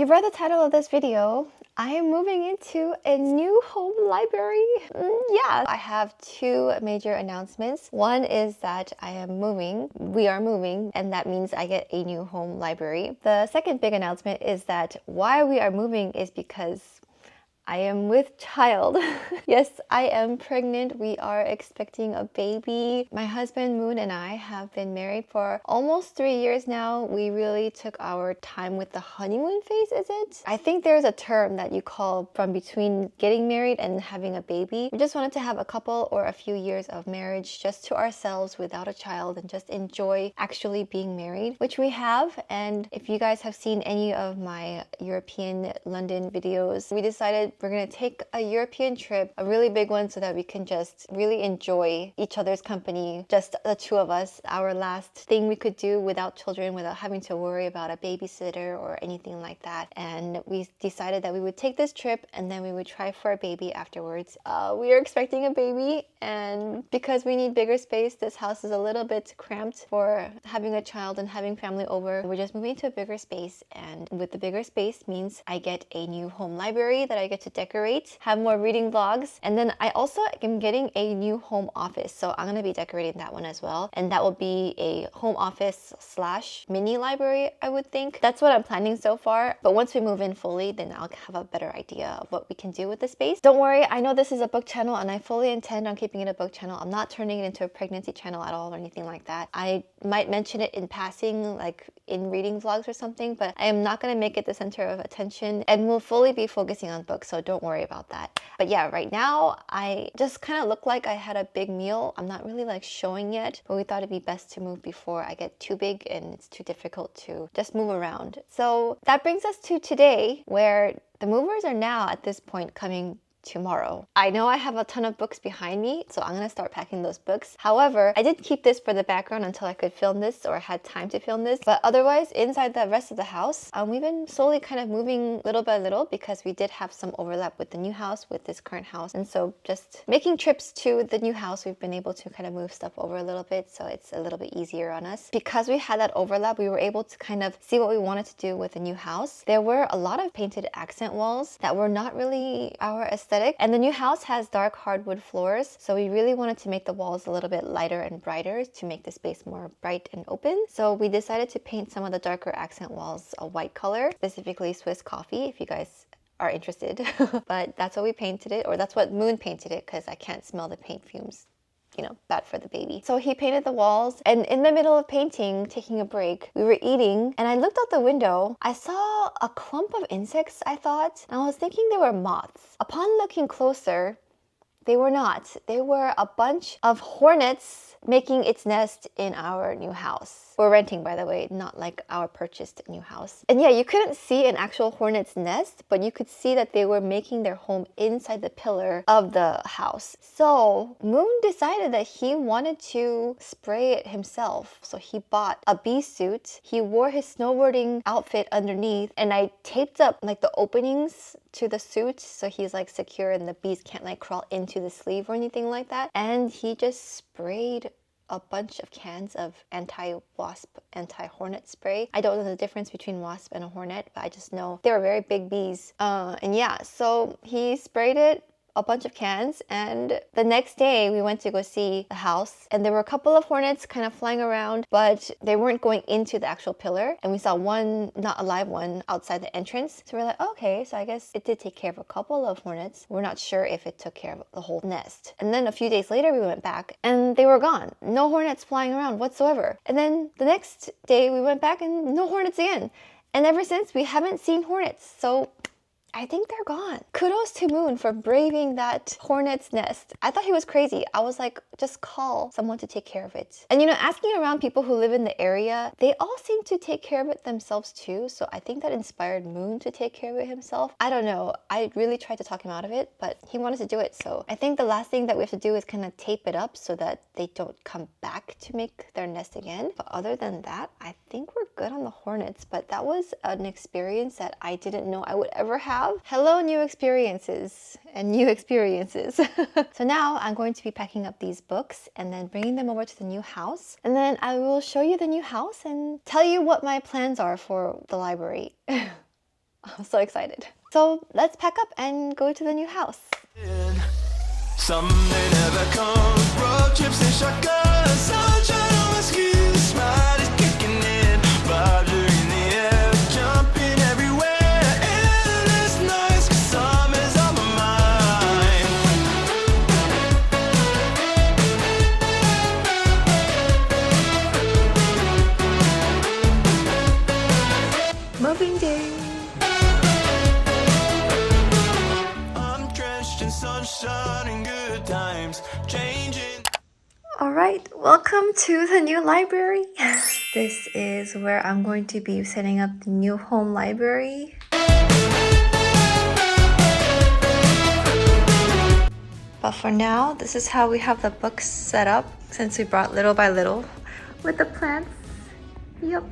you've read the title of this video, I am moving into a new home library. Yeah, I have two major announcements. One is that we are moving, and that means I get a new home library. The second big announcement is that why we are moving is because I am with child. Yes, I am pregnant. We are expecting a baby. My husband Moon and I have been married for almost 3 years now. We really took our time with the honeymoon phase, is it? I think there's a term that you call from between getting married and having a baby. We just wanted to have a couple or a few years of marriage just to ourselves without a child and just enjoy actually being married, which we have. And if you guys have seen any of my European London videos, we decided we're gonna take a European trip, a really big one, so that we can just really enjoy each other's company, just the two of us, our last thing we could do without children, without having to worry about a babysitter or anything like that. And we decided that we would take this trip and then we would try for a baby afterwards. We are expecting a baby, and because we need bigger space, this house is a little bit cramped for having a child and having family over. We're just moving to a bigger space, and with the bigger space means I get a new home library that I get to decorate, have more reading vlogs, and then I also am getting a new home office, so I'm gonna be decorating that one as well, and that will be a home office slash mini library, I would think. That's what I'm planning so far, but once we move in fully, then I'll have a better idea of what we can do with the space. Don't worry, I know this is a book channel and I fully intend on keeping it a book channel. I'm not turning it into a pregnancy channel at all or anything like that. I might mention it in passing, like in reading vlogs or something, but I am not gonna make it the center of attention, and we'll fully be focusing on books, so don't worry about that. But yeah, right now I just kind of look like I had a big meal. I'm not really like showing yet, but we thought it'd be best to move before I get too big and it's too difficult to just move around. So that brings us to today, where the movers are now at this point coming tomorrow. I know I have a ton of books behind me, so I'm gonna start packing those books. However, I did keep this for the background until I could film this or had time to film this. But otherwise, inside the rest of the house, we've been slowly kind of moving little by little because we did have some overlap with the new house, with this current house. And so just making trips to the new house, we've been able to kind of move stuff over a little bit, so it's a little bit easier on us. Because we had that overlap, we were able to kind of see what we wanted to do with the new house. There were a lot of painted accent walls that were not really our aesthetic. And the new house has dark hardwood floors, so we really wanted to make the walls a little bit lighter and brighter to make the space more bright and open. So we decided to paint some of the darker accent walls a white color, specifically Swiss coffee, if you guys are interested. But that's what we painted it, or that's what Moon painted it, because I can't smell the paint fumes. You know, bad for the baby. So he painted the walls, and in the middle of painting, taking a break, we were eating, and I looked out the window. I saw a clump of insects, I thought, and I was thinking they were moths. Upon looking closer, they were not. They were a bunch of hornets making its nest in our new house. We're renting, by the way, not like our purchased new house. And yeah, you couldn't see an actual hornet's nest, but you could see that they were making their home inside the pillar of the house. So Moon decided that he wanted to spray it himself. So he bought a bee suit. He wore his snowboarding outfit underneath, and I taped up like the openings to the suit so he's like secure and the bees can't like crawl into the sleeve or anything like that. And he just sprayed a bunch of cans of anti-wasp, anti-hornet spray. I don't know the difference between wasp and a hornet, but I just know they were very big bees. And yeah, so he sprayed it, a bunch of cans, and the next day we went to go see the house, and there were a couple of hornets kind of flying around, but they weren't going into the actual pillar, and we saw one, not a live one, outside the entrance. So we're like, okay, so I guess it did take care of a couple of hornets. We're not sure if it took care of the whole nest. And then a few days later we went back and they were gone. No hornets flying around whatsoever. And then the next day we went back and no hornets again. And ever since we haven't seen hornets. So I think they're gone. Kudos to Moon for braving that hornet's nest. I thought he was crazy. I was like, just call someone to take care of it. And you know, asking around people who live in the area, they all seem to take care of it themselves too. So I think that inspired Moon to take care of it himself. I don't know. I really tried to talk him out of it, but he wanted to do it. So I think the last thing that we have to do is kind of tape it up so that they don't come back to make their nest again. But other than that, I think we're good on the hornets. But that was an experience that I didn't know I would ever have. Hello, new experiences and new experiences. So now I'm going to be packing up these books and then bringing them over to the new house. And then I will show you the new house and tell you what my plans are for the library. I'm so excited. So let's pack up and go to the new house. Someday never comes. Road trips and shotguns. Sunshine on my skin. Smile is kicking in. Vibes are in the air. Jumping everywhere. Endless nights. 'Cause summer's on my mind. Moving day. I'm drenched in sunshine and good times. Changing. Alright, welcome to the new library. This is where I'm going to be setting up the new home library. But for now, this is how we have the books set up since we brought little by little with the plants. Yep.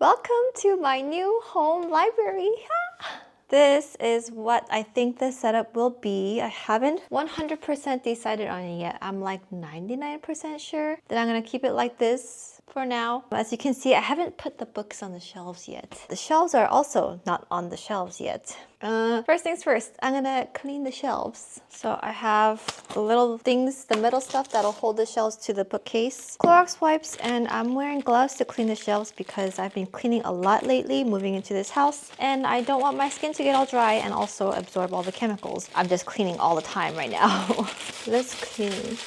Welcome to my new home library. This is what I think the setup will be. I haven't 100% decided on it yet. I'm like 99% sure that I'm gonna keep it like this for now. As you can see, I haven't put the books on the shelves yet. The shelves are also not on the shelves yet. First things first, I'm gonna clean the shelves. So I have the little things, the metal stuff that'll hold the shelves to the bookcase, Clorox wipes, and I'm wearing gloves to clean the shelves because I've been cleaning a lot lately moving into this house, and I don't want my skin to get all dry and also absorb all the chemicals. I'm just cleaning all the time right now. Let's clean.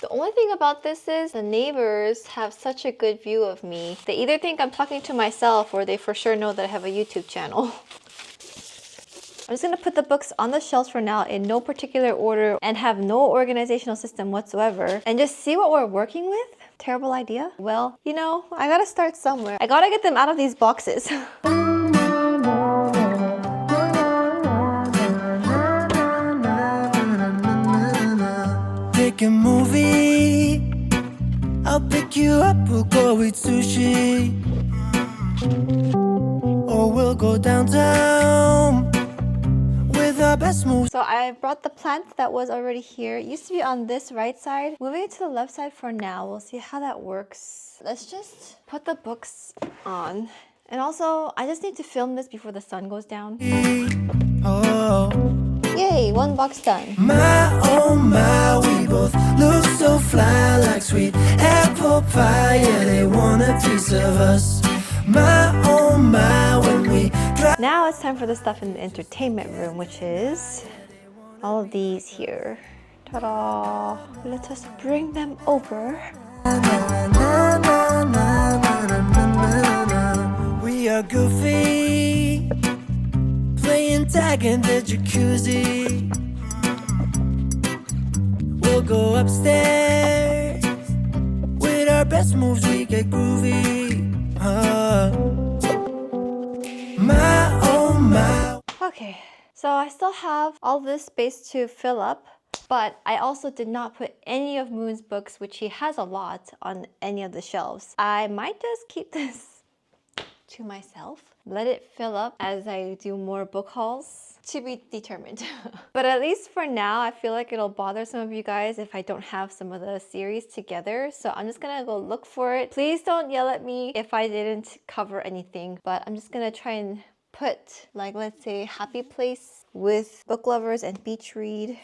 The only thing about this is the neighbors have such a good view of me. They either think I'm talking to myself or they for sure know that I have a YouTube channel. I'm just gonna put the books on the shelves for now in no particular order and have no organizational system whatsoever and just see what we're working with. Terrible idea? Well, you know, I gotta start somewhere. I gotta get them out of these boxes. Pick a movie. I'll pick you up. We'll go eat sushi. Or we'll go downtown. Our best moves. So I brought the plant that was already here. It used to be on this right side. Moving it to the left side for now. We'll see how that works. Let's just put the books on. And also, I just need to film this before the sun goes down. Oh. Yay, one box done. My, oh my, we both look so fly like sweet apple pie. Yeah, they want a piece of us. My, oh my, when we drive. Now it's time for the stuff in the entertainment room, which is all of these here. Ta-da! Let us bring them over. We are goofy, playing tag in the jacuzzi. We'll go upstairs. With our best moves, we get groovy. My, oh my. Okay, so I still have all this space to fill up, but I also did not put any of Moon's books, which he has a lot, on any of the shelves. I might just keep this to myself, let it fill up as I do more book hauls. To be determined. But at least for now, I feel like it'll bother some of you guys if I don't have some of the series together. So I'm just gonna go look for it. Please don't yell at me if I didn't cover anything, but I'm just gonna try and put, like, let's say Happy Place with Book Lovers and Beach Read.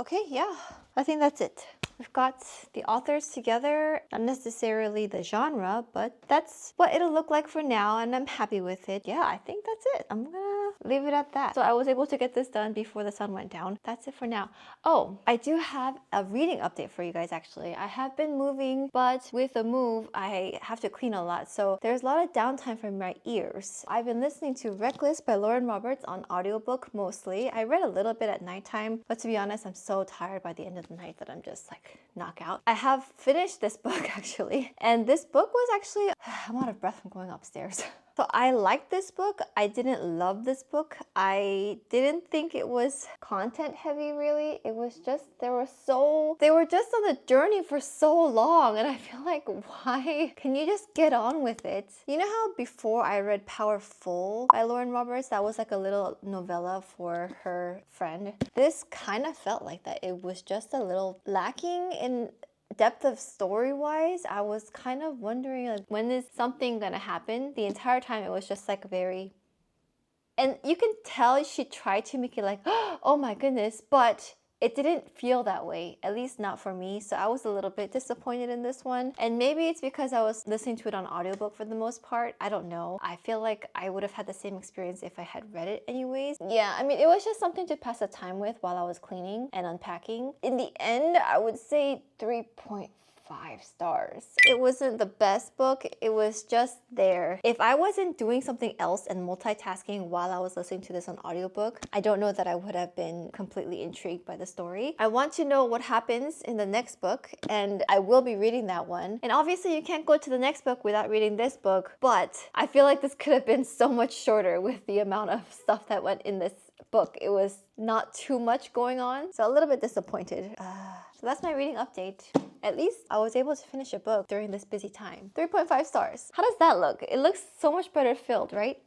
Okay, yeah, I think that's it. We've got the authors together, not necessarily the genre, but that's what it'll look like for now, and I'm happy with it. Yeah, I think that's it. I'm gonna leave it at that. So I was able to get this done before the sun went down. That's it for now. Oh, I do have a reading update for you guys actually. I have been moving, but with the move, I have to clean a lot. So there's a lot of downtime for my ears. I've been listening to Reckless by Lauren Roberts on audiobook mostly. I read a little bit at nighttime, but to be honest, I'm so tired by the end of the night that I'm just like knock out. I have finished this book actually, and this book was actually I'm out of breath from going upstairs. So I liked this book. I didn't love this book. I didn't think it was content heavy really. It was just they were just on the journey for so long, and I feel like, why can you just get on with it? You know how before I read Powerful by Lauren Roberts, that was like a little novella for her friend. This kind of felt like that. It was just a little lacking in depth of story wise. I was kind of wondering, like, when is something gonna happen? The entire time it was just like very, and you can tell she tried to make it like, oh my goodness, but it didn't feel that way, at least not for me. So I was a little bit disappointed in this one. And maybe it's because I was listening to it on audiobook for the most part. I don't know. I feel like I would have had the same experience if I had read it anyways. Yeah, I mean, it was just something to pass the time with while I was cleaning and unpacking. In the end, I would say 3.5 stars. It wasn't the best book. It was just there. If I wasn't doing something else and multitasking while I was listening to this on audiobook, I don't know that I would have been completely intrigued by the story. I want to know what happens in the next book, and I will be reading that one. And obviously you can't go to the next book without reading this book, but I feel like this could have been so much shorter with the amount of stuff that went in this book. It was not too much going on, so a little bit disappointed. So that's my reading update. At least I was able to finish a book during this busy time. 3.5 stars. How does that look? It looks so much better filled, right?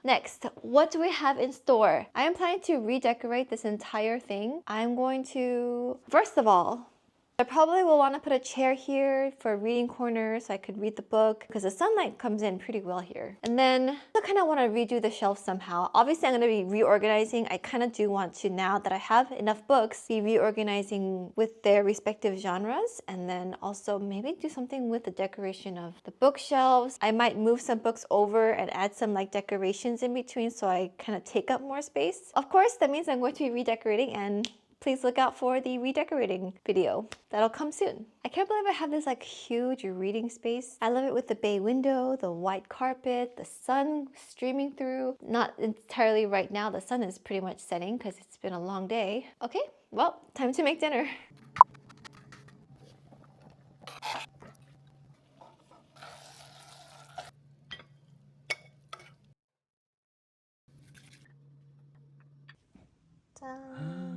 Next, what do we have in store? I am planning to redecorate this entire thing. I'm going to, first of all, I probably will want to put a chair here for a reading corner so I could read the book, because the sunlight comes in pretty well here. And then I kind of want to redo the shelf somehow. Obviously, I'm going to be reorganizing. I kind of do want to, now that I have enough books, be reorganizing with their respective genres, and then also maybe do something with the decoration of the bookshelves. I might move some books over and add some like decorations in between so I kind of take up more space. Of course, that means I'm going to be redecorating, and please look out for the redecorating video. That'll come soon. I can't believe I have this like huge reading space. I love it with the bay window, the white carpet, the sun streaming through. Not entirely right now, the sun is pretty much setting because it's been a long day. Okay, well, time to make dinner. Done.